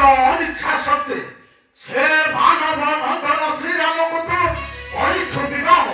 অনিচ্ছা সত্ত্বে সে মানব নন্দন শ্রীরামকৃত করিছু বিবাহ।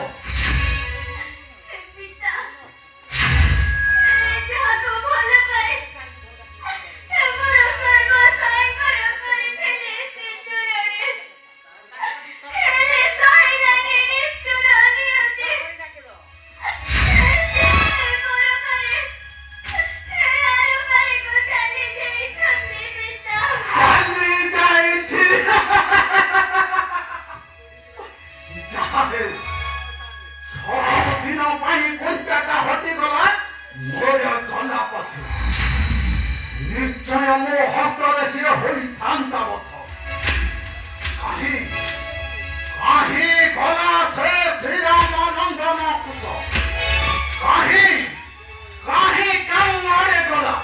নিশ্চয় ମୋ ହସ୍ତରେ ସିଏ ହୋଇଥାନ୍ତା ବଧ। କାହିଁ କାହିଁ ଗଲା ସେ ଶ୍ରୀରାମ ନନ୍ଦନ କୁଶ? କାହିଁ କାହିଁ କେଉଁ ଆଡ଼େ ଗଲା?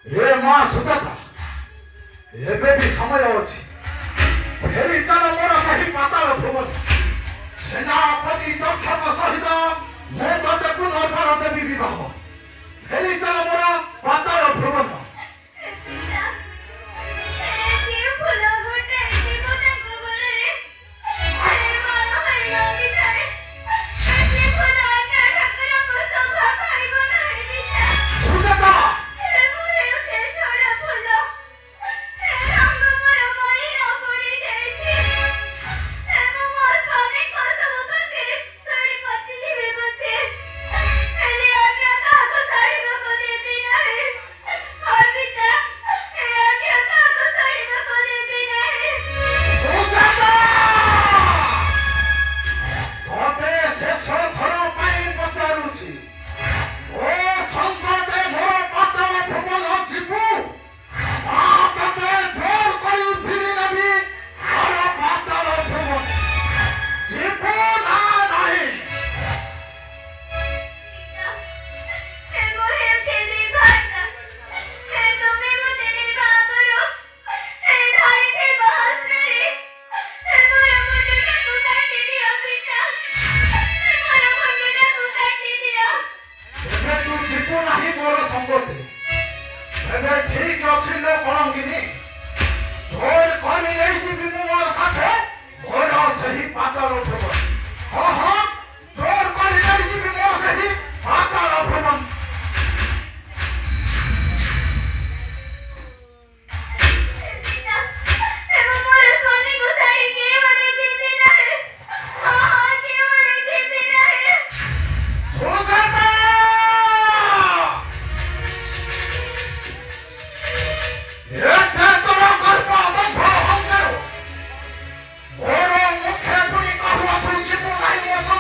ରେ ମା ସୁଜାତା, ଏବେ ବି ସମୟ ଅଛି। ଫେରି ଚାଲ ମୋର ସେହି ପାତାଳ ଭୁବନ। ସେନାପତି ଦକ୍ଷଙ୍କ ସହିତ ମୁଁ ତତେ ପୁନର୍ବାର ଦେବି ବିବାହ। ଫେରି ଚାଲ ମୋର ପାତାଳ ଭୁବନ। ঠিক ଅଛି ଲୋ କଳଙ୍କିନୀ, ଜୋର କରି ନେଇଯିବି ମୁଁ ମୋର ସାଥେ ମୋର ସେହି ପାତାଳ ଭୁବନ। ହଁ ହଁ, ଜୋର କରି ନେଇଯିବି ମୋର ସେହି ପାତାଳ ଭୁବନ। What?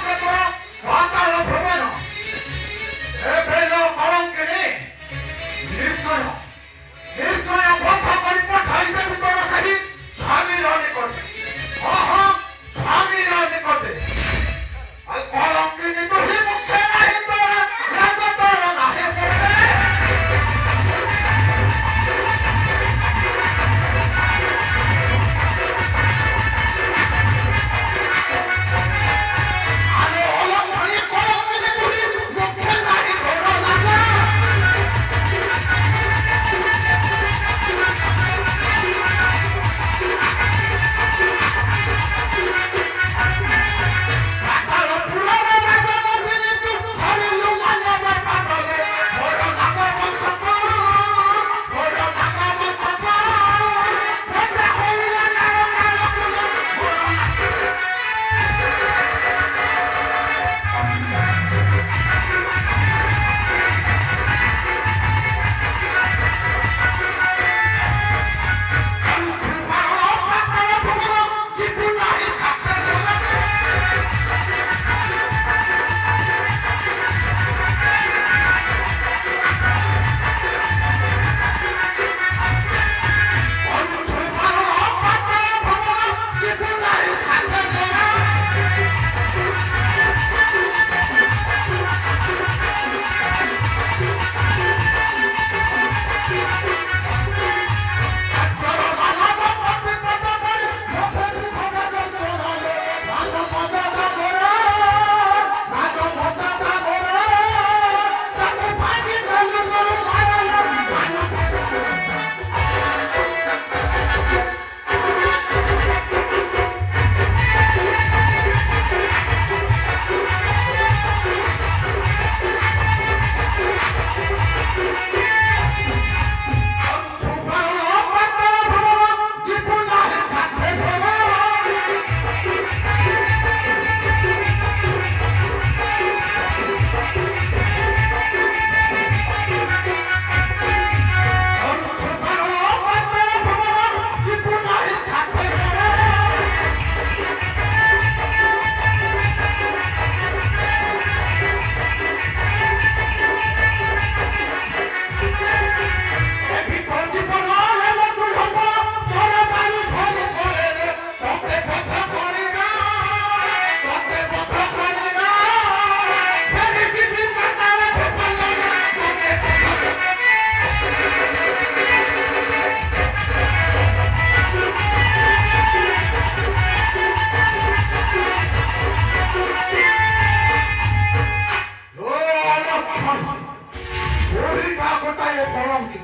ওইটা গোটায় কলঙ্কি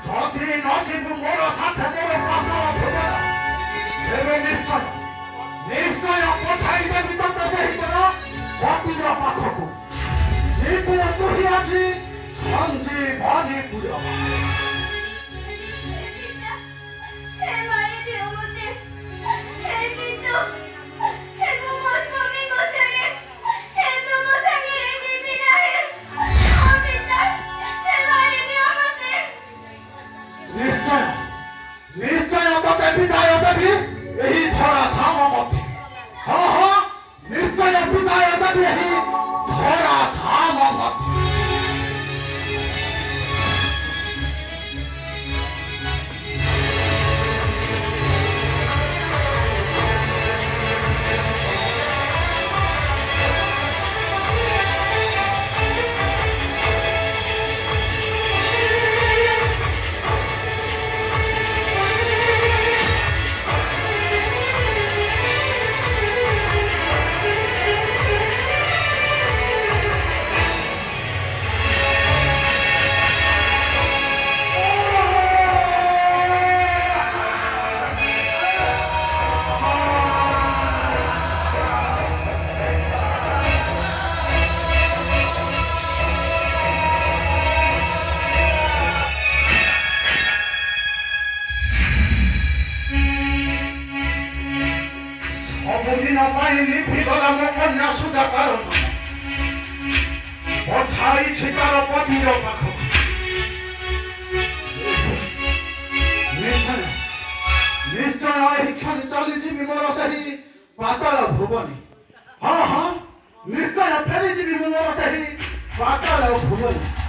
যদি নজিব মোর সাথে মোর পাতাল ভুবন ଏବେ ନିଶ୍ଚୟ ନିଶ୍ଚୟ ପଠାଇ ଦେବି ତତେ ସେହି ଦିନ ପତିର ପାଖକୁ ଯିବୁ ତୁହି ଆଜି ସଞ୍ଜୀବନୀ ପୁର ନିଶ୍ଚୟ ନିଶ୍ଚୟ ତତେ ବିଦାୟ ଦେବି ଏହି ଧରା ଧାମ ମଧ୍ୟ ହଁ ହଁ ନିଶ୍ଚୟ ବିଦାୟ ଦେବି ଏହି ଧରା ଧାମ ମଧ୍ୟ ସବୁଦିନ ପାଇଁ ଲିଭିଗଲା ମୋ କନ୍ୟା ସୁଜାତାର ପଠାଇଛି ତାର ପତିର ପାଖକୁ ନିଶ୍ଚୟ ନିଶ୍ଚୟ ଏହି କ୍ଷଣି ଚାଲିଯିବି ମୋର ସେହି ପାତାଳ ଭୁବନୀ ହଁ ହଁ ନିଶ୍ଚୟ ଫେରିଯିବି ମୁଁ ମୋର ସେହି ପାତାଳ ଭୁବନୀ